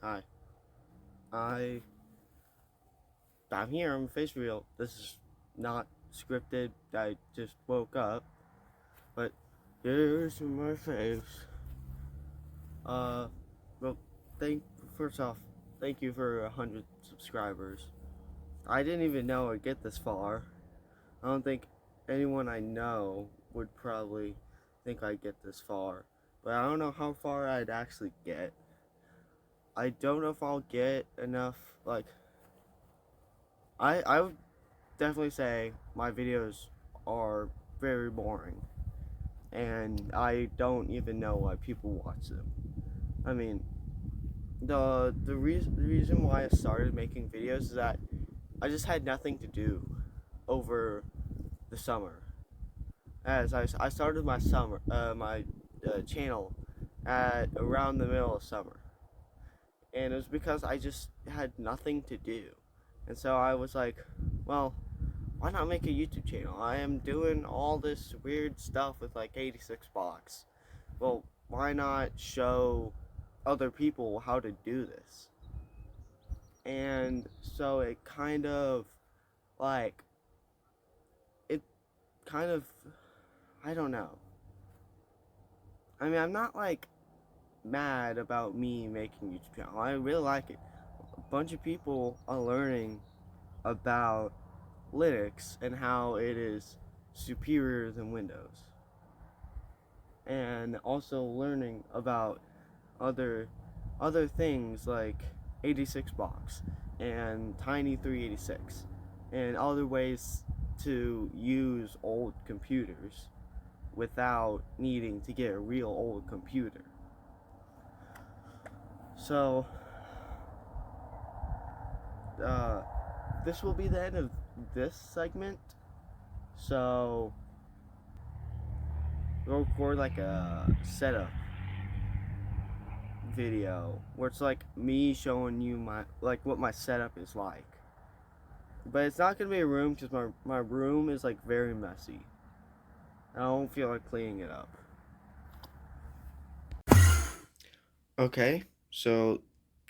Hi. I I'm here. I'm face real. This is not scripted. I just woke up, but here's my face. Uh, well, thank first off, thank you for 100 subscribers. I didn't even know I'd get this far. I don't think anyone I know would probably think I'd get this far, but I don't know how far I'd actually get. I don't know if I'll get enough. Like, I would definitely say my videos are very boring, and I don't even know why people watch them. I mean, the reason why I started making videos is that I just had nothing to do over the summer. As I started my channel at around the middle of summer, and it was because I just had nothing to do, and so I was like, well, why not make a YouTube channel? I am doing all this weird stuff with like 86 box. Well, why not show other people how to do this? And so it kind of like it kind of I don't know. I mean, I'm not like mad about me making a YouTube channel. I really like it. A bunch of people are learning about Linux and how it is superior than Windows, and also learning about other other things like 86 box and Tiny 386 and other ways to use old computers without needing to get a real old computer. So uh, this will be the end of this segment. So we'll record like a setup video where it's like me showing you my like what my setup is like. But it's not gonna be a room because my room is like very messy. I don't feel like cleaning it up. Okay, so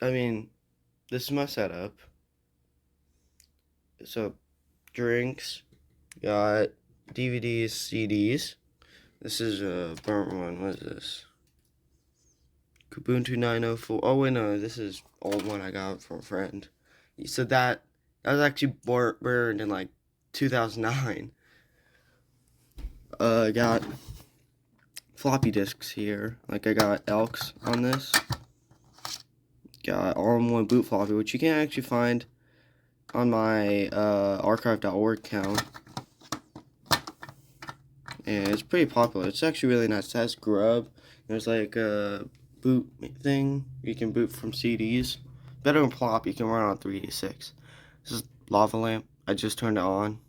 I mean, this is my setup. So drinks, got DVDs, CDs. This is a burnt one. What is this? Kubuntu 904. Oh wait, no, this is old one I got from a friend. So that was actually burned in like 2009. I got floppy disks here. Like I got Elks on this. Got all-in-one boot floppy, which you can actually find on my archive.org account. And it's pretty popular. It's actually really nice. It has Grub. There's like a boot thing. You can boot from CDs. Better than Plop, you can run on 386. This is Lava Lamp. I just turned it on.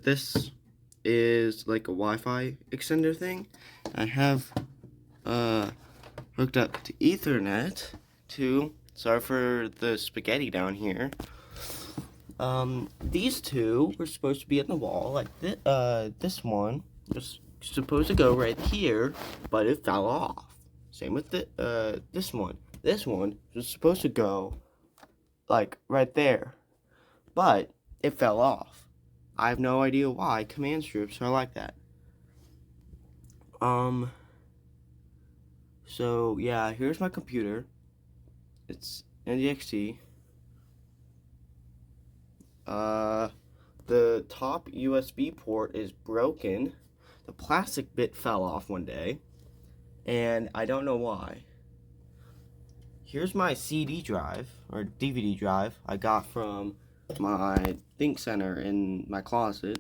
This is like a Wi-Fi extender thing. I have hooked up to Ethernet to, sorry for the spaghetti down here. These two were supposed to be in the wall, like this one was supposed to go right here, but it fell off. Same with this one. This one was supposed to go like right there, but it fell off. I have no idea why. Command strips are like that. So yeah, here's my computer. It's NDXT. The top USB port is broken. The plastic bit fell off one day, and I don't know why. Here's my CD drive, or DVD drive, I got from my Think Center in my closet,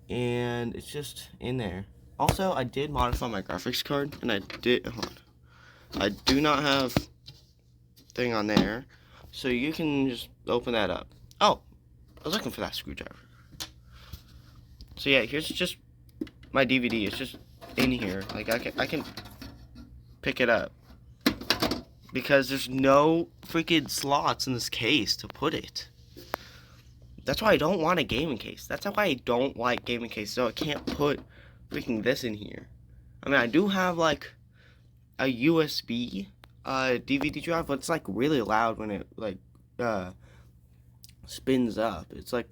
and it's just in there. Also, I did modify my graphics card, and I do not have thing on there, so you can just open that up. Oh, I was looking for that screwdriver. So yeah, here's just my DVD. It's just in here. Like I can pick it up because there's no freaking slots in this case to put it. That's why I don't want a gaming case. That's why I don't like gaming cases. So I can't put freaking this in here. I mean, I do have like a USB DVD drive, but it's like really loud when it like uh spins up. It's like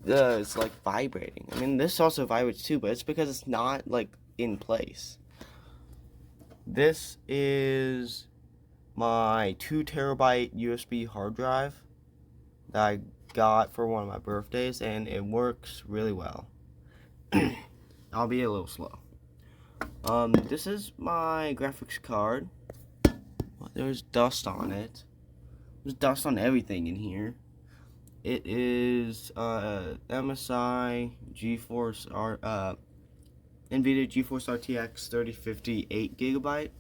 it's like vibrating. I mean, this also vibrates too, but it's because it's not like in place. This is my 2 terabyte USB hard drive that I got for one of my birthdays, and it works really well. I'll be a little slow. This is my graphics card. There's dust on it. There's dust on everything in here. It is MSI GeForce NVIDIA GeForce RTX 3050 8GB,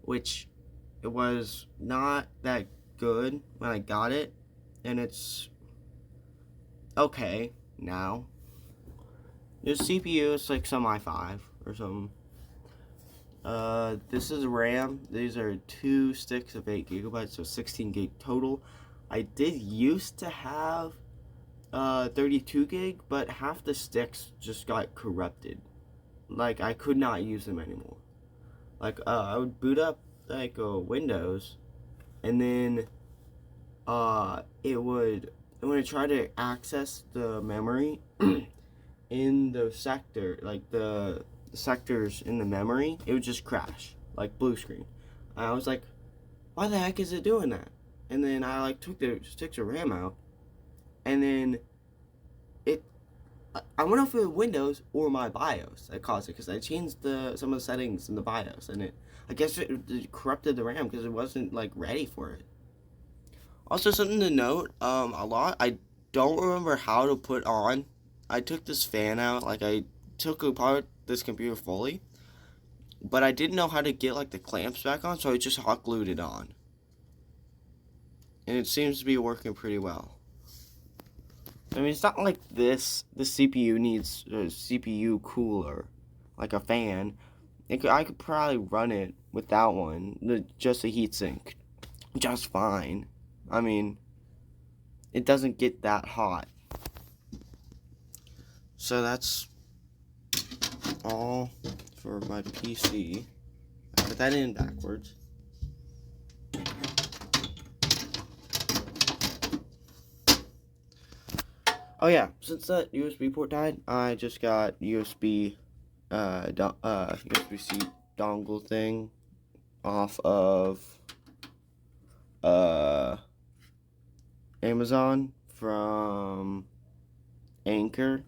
which it was not that good when I got it, and it's okay now. The CPU is like some i5 or something. This is RAM. These are 2 sticks of 8GB, so 16 gig total. I did used to have 32 gig, but half the sticks just got corrupted. Like, I could not use them anymore. Like, I would boot up like Windows, and then it would, when I try to access the memory in the sector, like the sectors in the memory, it would just crash, like blue screen. And I was like, why the heck is it doing that? And then I like took the sticks of RAM out, and then I went off of Windows or my BIOS that caused it, because I changed some of the settings in the BIOS, and I guess it corrupted the RAM because it wasn't like ready for it. Also, something to note, I don't remember how to put on. I took this fan out, like I took apart this computer fully, but I didn't know how to get like the clamps back on, so I just hot glued it on. And it seems to be working pretty well. I mean, it's not like the CPU needs a CPU cooler, like a fan. I could probably run it without one, just a heatsink, just fine. I mean, it doesn't get that hot. So that's all for my PC. I put that in backwards. Oh yeah, since that USB port died, I just got USB-C dongle thing off of Amazon from Anchor.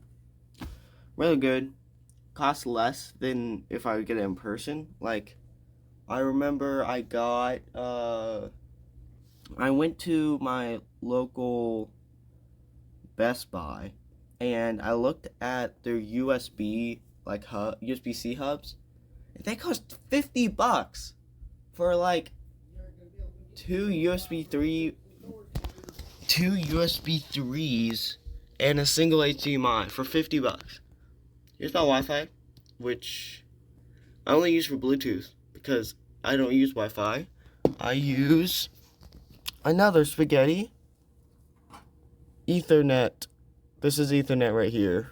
Really good. Costs less than if I would get it in person. Like, I remember I went to my local Best Buy, and I looked at their USB USB-C hubs, and they cost $50 for like two USB 3s and a single HDMI for $50. Here's my Wi-Fi, which I only use for Bluetooth because I don't use Wi-Fi. I use another spaghetti Ethernet. This is Ethernet right here.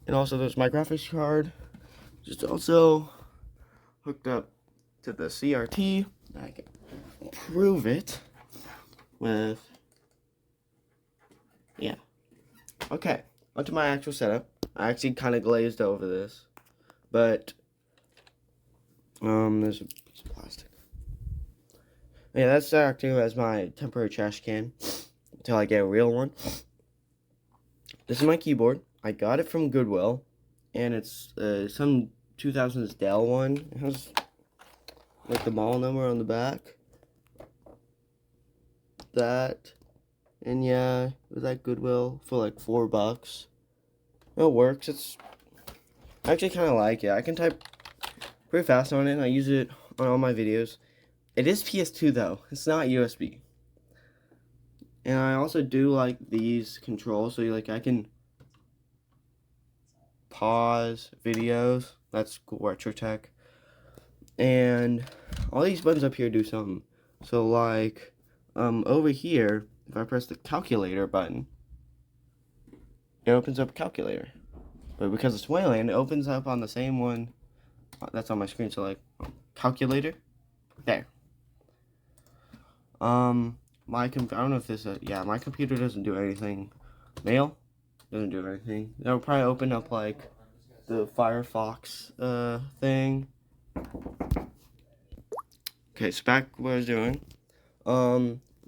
And also there's my graphics card, just also hooked up to the CRT. I can prove it with, yeah. Okay, onto my actual setup. I actually kind of glazed over this, but there's a piece of plastic. Yeah, that's acting as my temporary trash can until I get a real one. This is my keyboard. I got it from Goodwill, and it's some 2000s Dell one. It has like the model number on the back. That, and yeah, it was at Goodwill for like $4. It works. I actually kind of like it. I can type pretty fast on it. I use it on all my videos. It is PS2 though. It's not USB. And I also do like these controls, so I can pause videos. That's cool, retro tech. And all these buttons up here do something. So like over here, if I press the calculator button, it opens up calculator. But because it's Wayland, it opens up on the same one that's on my screen. So like calculator, there. I don't know if this. Yeah, my computer doesn't do anything. Mail doesn't do anything. That'll probably open up like the Firefox thing. Okay, so back what I was doing.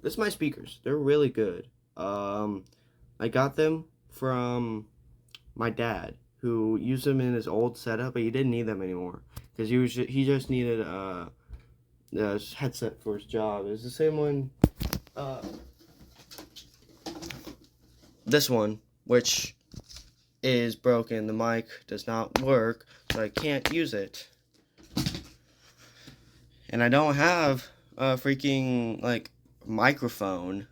This is my speakers. They're really good. I got them from my dad, who used them in his old setup, but he didn't need them anymore because he just needed a headset for his job. It's the same one. This one, which is broken. The mic does not work, so I can't use it. And I don't have a freaking like microphone.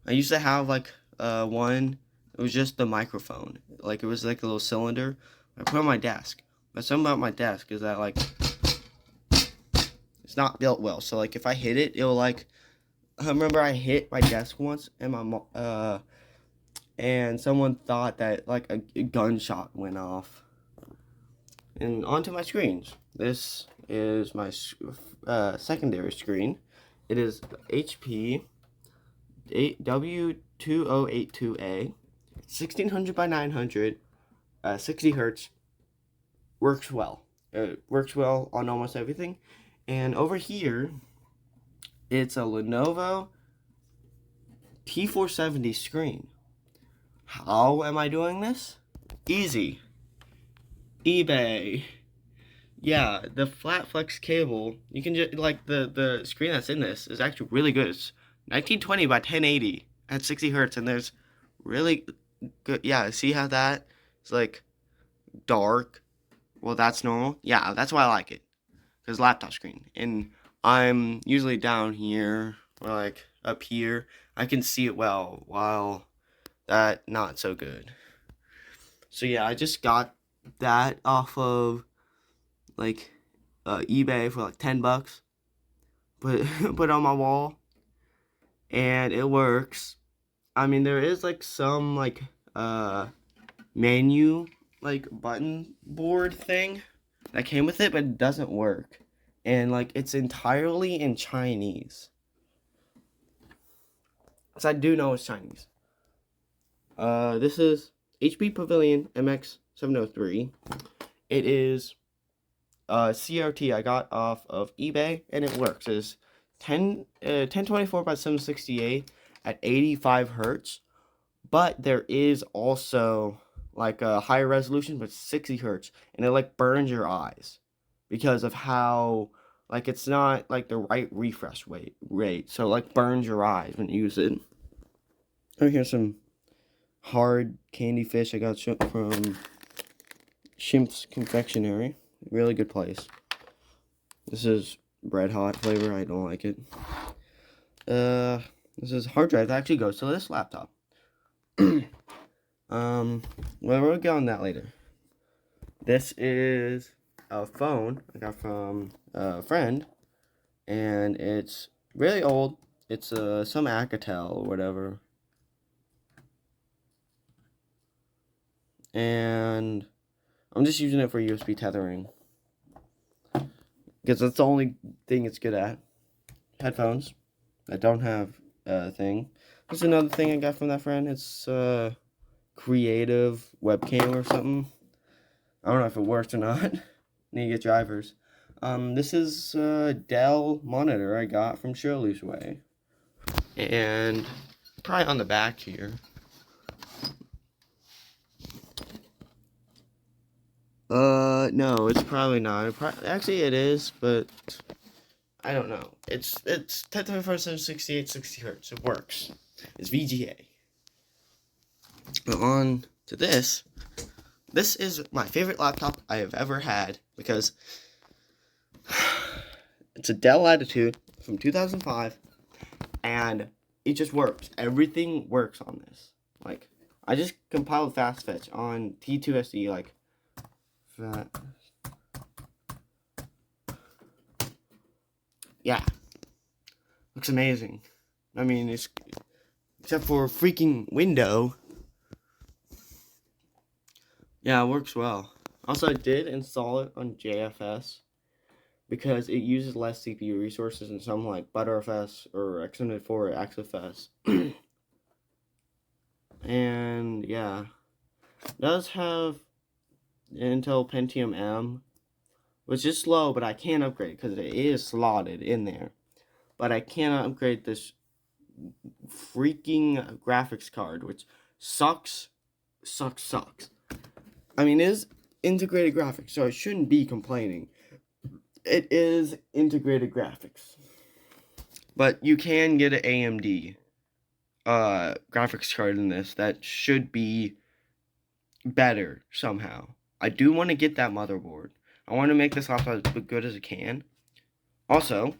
I used to have like one. It was just the microphone. Like it was like a little cylinder. I put it on my desk. But something about my desk is that like it's not built well. So like if I hit it, it'll like. I remember I hit my desk once, and and someone thought that like a gunshot went off. And onto my screens. This is my secondary screen. It is HP W2082A, 1600 by 900, 60 hertz. Works well. It works well on almost everything. And over here, it's a Lenovo T470 screen. How am I doing this? Easy. eBay. Yeah, the flat flex cable, you can just, like, the screen that's in this is actually really good. It's 1920 by 1080 at 60 hertz, and there's really good, yeah, see how that is, like, dark? Well, that's normal. Yeah, that's why I like it, because laptop screen. And I'm usually down here, or, like, up here. I can see it well, while that not so good. So, yeah, I just got that off of like eBay for like $10. Put it on my wall, and it works. I mean, there is like some like menu like button board thing that came with it, but it doesn't work, and like it's entirely in Chinese. So I do know it's Chinese. This is HP Pavilion MX703. It is CRT I got off of eBay, and it works. It's 1024 by 768 at 85 hertz, but there is also like a higher resolution, but 60 hertz, and it like burns your eyes because of how like it's not like the right refresh rate, so it like burns your eyes when you use it. Oh, here's some hard candy fish I got from Shimp's Confectionery. Really good place. This is Red Hot flavor. I don't like it. This is hard drive that actually goes to this laptop. Well, we'll get on that later. This is a phone I got from a friend, and it's really old. It's some Alcatel or whatever. And I'm just using it for USB tethering, because that's the only thing it's good at. Headphones. I don't have a thing. There's another thing I got from that friend. It's creative webcam or something. I don't know if it works or not. Need to get drivers. This is a Dell monitor I got from Shirley's Way. And probably on the back here. No, it's probably not. Actually, it is, but I don't know. It's 1024 68 60 hertz. It works. It's VGA. But on to this. This is my favorite laptop I have ever had, because it's a Dell Latitude from 2005, and it just works. Everything works on this. Like, I just compiled fast fetch on T2SD, like, that. Yeah. Looks amazing. I mean, it's except for a freaking window. Yeah, it works well. Also, I did install it on JFS because it uses less CPU resources than something like ButterFS or Xfinity 4 or XFS. And yeah, it does have Intel Pentium M, which is slow, but I can upgrade because it is slotted in there. But I cannot upgrade this freaking graphics card, which sucks. I mean, it is integrated graphics, so I shouldn't be complaining. It is integrated graphics. But you can get an AMD graphics card in this that should be better somehow. I do want to get that motherboard. I want to make this laptop as good as it can. Also,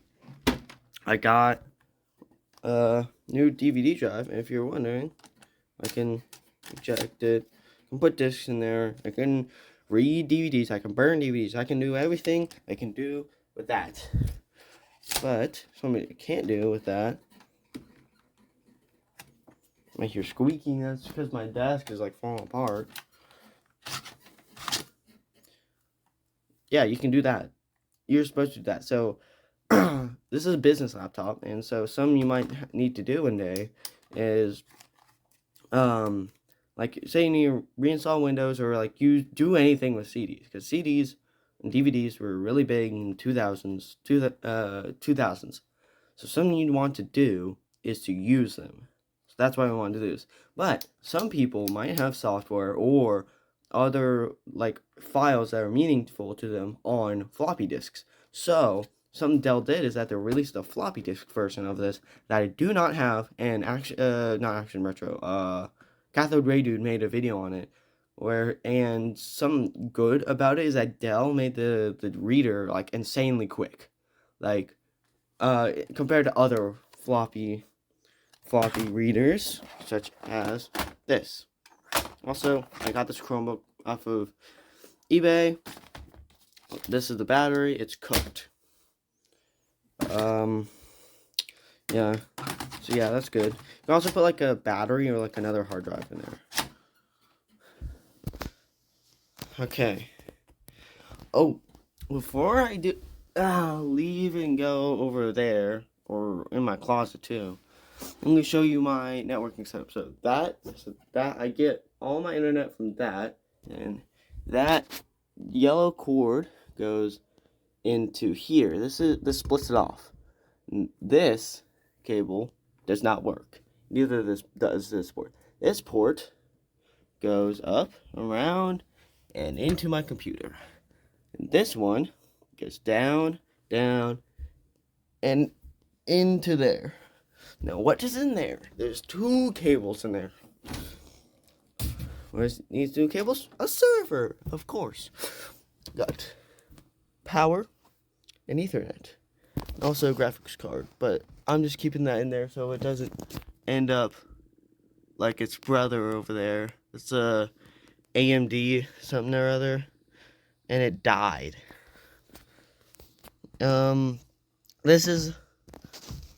I got a new DVD drive. If you're wondering, I can eject it. I can put discs in there. I can read DVDs. I can burn DVDs. I can do everything I can do with that. But something I can't do with that. I hear squeaking. That's because my desk is like falling apart. Yeah, you can do that. You're supposed to do that. So this is a business laptop, and so something you might need to do one day is like say you need to reinstall Windows or like you do anything with CDs, because CDs and DVDs were really big in 2000s. So something you'd want to do is to use them. So that's why I want to do this. But some people might have software or other like files that are meaningful to them on floppy disks. So something Dell did is that they released a floppy disk version of this that I do not have, and not Action Retro, Cathode Ray Dude made a video on it, and some good about it is that Dell made the reader like insanely quick, like compared to other floppy readers such as this. Also, I got this Chromebook off of eBay. This is the battery. It's cooked. Yeah. So yeah, that's good. You can also put like a battery or like another hard drive in there. Okay. Oh, before I do leave and go over there, or in my closet too, I'm going to show you my networking setup. So that I get all my internet from that, and that yellow cord goes into here. This splits it off. This cable does not work. Neither does this port. This port goes up, around, and into my computer. And this one goes down, down, and into there. Now, what is in there? There's two cables in there. What needs two cables? A server, of course. Got power and Ethernet. Also a graphics card, but I'm just keeping that in there so it doesn't end up like its brother over there. It's a AMD something or other, and it died. This is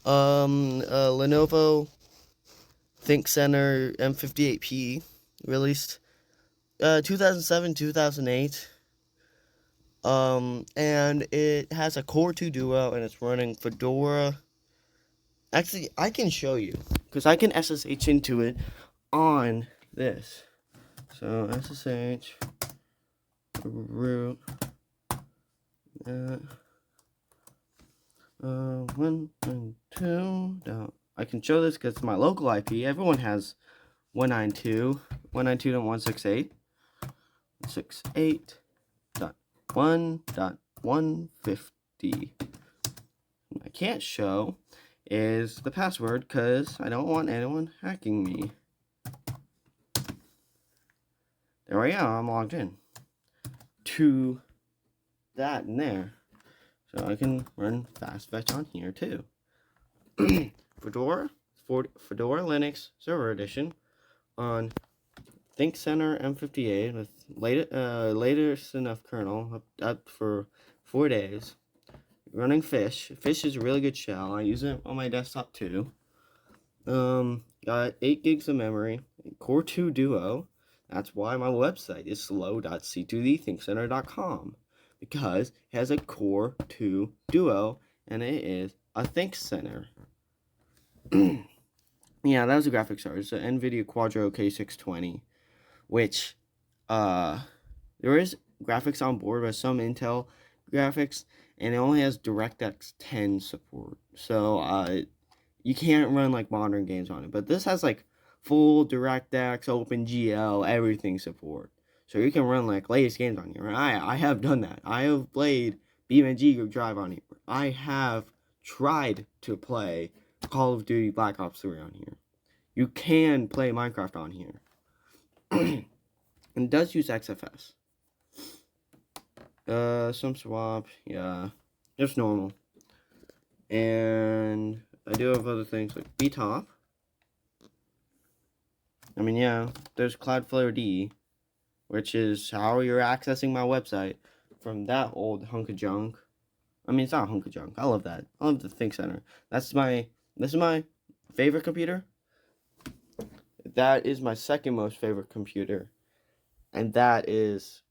a Lenovo ThinkCentre M58P, released 2007, 2008. And it has a Core 2 Duo, and it's running Fedora. Actually, I can show you, because I can SSH into it on this. So, SSH, root, 1 and 2. I can show this because it's my local IP. Everyone has 192.168. 68.1.150. I can't show is the password because I don't want anyone hacking me. There I am. I'm logged in to that in there. So I can run fast fetch on here too. Fedora Linux Server Edition on ThinkCentre M58 with latest enough kernel up for 4 days. Running Fish. Fish is a really good shell. I use it on my desktop too. Got 8 gigs of memory. Core 2 Duo. That's why my website is slow.c2thethinkcenter.com, because it has a Core 2 Duo, and it is a Think Center. Yeah, that was a graphics card. It's an NVIDIA Quadro K620, which, there is graphics on board, but some Intel graphics, and it only has DirectX 10 support. So, you can't run, like, modern games on it. But this has, like, full DirectX, OpenGL, everything support. So you can run, like, latest games on here. I have done that. I have played BeamNG Drive on here. I have tried to play Call of Duty Black Ops 3 on here. You can play Minecraft on here. And it does use XFS. Some swap, yeah. Just normal. And I do have other things like BTOP. I mean, yeah, there's Cloudflare D, which is how you're accessing my website from that old hunk of junk. I mean, it's not a hunk of junk. I love that. I love the Think Center. This is my favorite computer. That is my second most favorite computer. And that is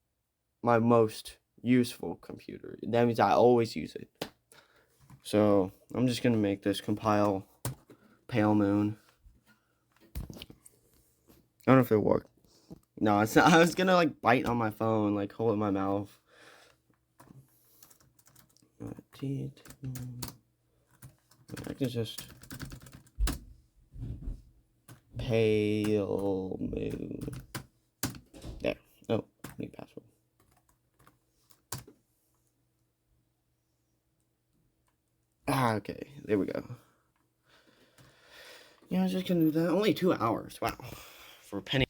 my most useful computer. That means I always use it. So, I'm just going to make this compile Pale Moon. I don't know if it worked. No, it's not. I was going to, like, bite on my phone, like, hold it in my mouth. I can just... Pale Moon. There. Oh, new password. Okay. There we go. Yeah, I was just gonna do that. Only 2 hours. Wow. For a penny.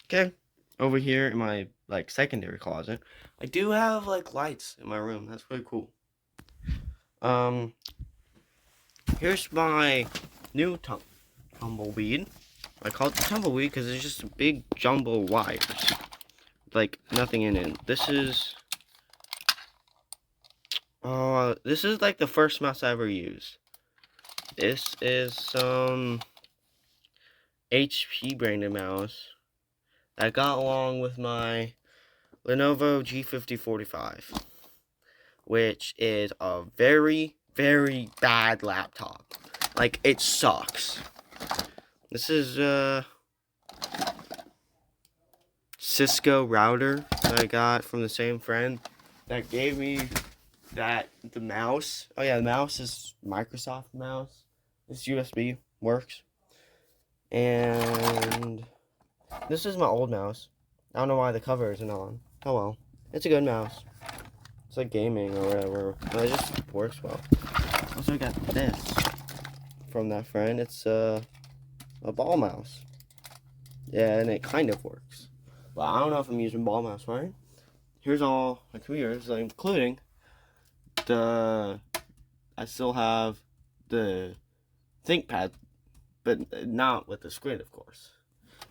Okay. Over here in my, like, secondary closet, I do have, like, lights in my room. That's really cool. Here's my new tumbleweed. I call it the tumbleweed because it's just a big jumble of wires. Like, nothing in it. This is like the first mouse I ever used. This is some HP branded mouse that got along with my Lenovo G5045, which is a very, very bad laptop. Like, it sucks. This is Cisco router that I got from the same friend that gave me the mouse. Oh yeah, the mouse is Microsoft mouse. This USB works. And this is my old mouse. I don't know why the cover isn't on. Oh well. It's a good mouse. It's like gaming or whatever. But it just works well. Also got this from that friend. It's a ball mouse. Yeah, and it kind of works. But I don't know if I'm using ball mouse right. Here's all my computers, including I still have the ThinkPad, but not with the screen, of course.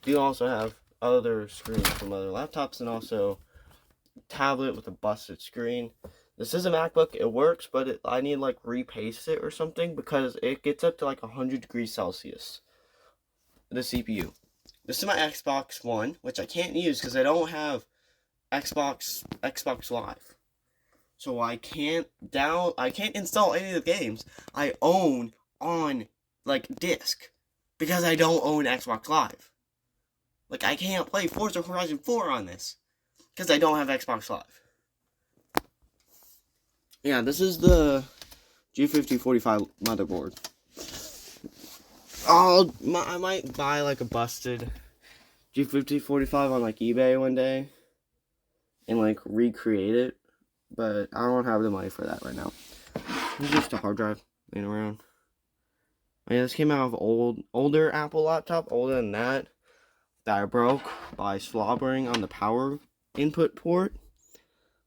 Do also have other screens from other laptops, and also tablet with a busted screen. This is a MacBook. It works, but I need like repaste it or something because it gets up to like 100 degrees Celsius. The CPU. This is my Xbox One, which I can't use because I don't have Xbox Live. So I can't install any of the games I own on, like, disc, because I don't own Xbox Live. Like, I can't play Forza Horizon 4 on this, because I don't have Xbox Live. Yeah, this is the G5045 motherboard. I might buy, like, a busted G5045 on, like, eBay one day, and, like, recreate it. But I don't have the money for that right now. It's just a hard drive laying around. I mean, this came out of older Apple laptop, older than that I broke by slobbering on the power input port.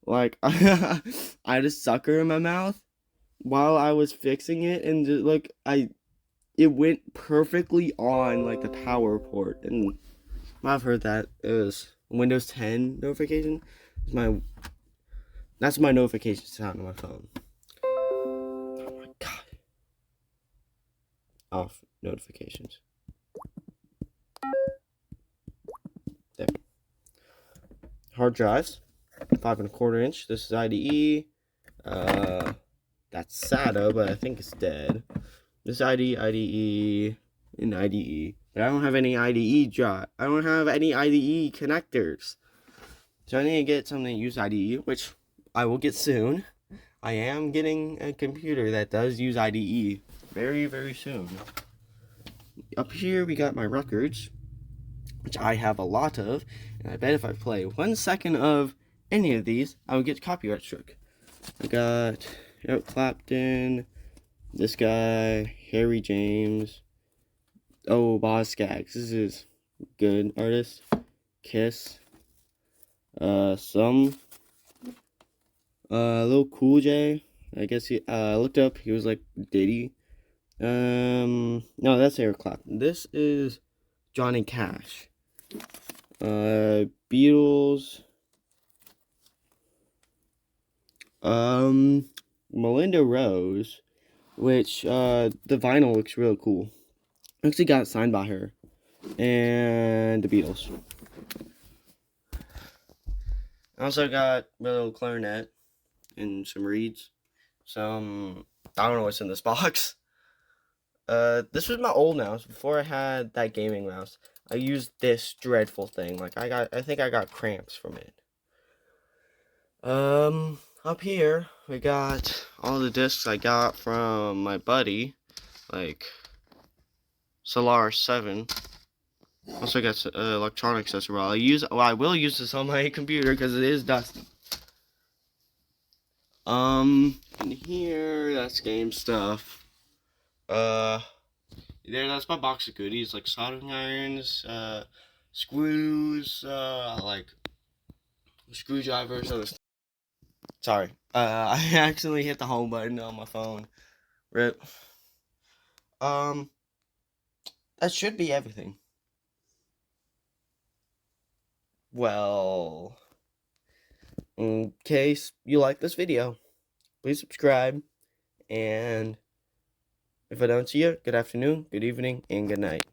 Like, I had a sucker in my mouth while I was fixing it, and just, like, it went perfectly on, like, the power port. And I've heard that it was Windows 10 notification. That's my notification sound on my phone. Oh my god. Off notifications. There. hard drives, 5¼ inch. This is IDE. That's SATA, but I think it's dead. This IDE, and IDE. But I don't have any IDE drive. I don't have any IDE connectors. So I need to get something to use IDE, which I will get soon. I am getting a computer that does use IDE very, very soon. Up here we got my records, which I have a lot of, and I bet if I play 1 second of any of these, I will get copyright struck. I got Eric Clapton, this guy, Harry James, Boz Scaggs. This is good artist. Kiss. Some Lil Cool J. I guess he looked up, he was like Diddy. No, that's Eric Clapton. This is Johnny Cash. Beatles. Melinda Rose, which the vinyl looks real cool. I actually got it signed by her. And the Beatles. I also got a little clarinet and some reeds. Some, I don't know what's in this box. This was my old mouse before I had that gaming mouse. I used this dreadful thing. Like I think I got cramps from it. Up here we got all the discs I got from my buddy, like Solar 7. Also got electronics as well. I will use this on my computer because it is dusty. In here, that's game stuff. There, that's my box of goodies, like soldering irons, screws, like screwdrivers, other stuff. Sorry, I accidentally hit the home button on my phone. Rip. That should be everything. Well, in case you like this video, please subscribe, and if I don't see you, good afternoon, good evening, and good night.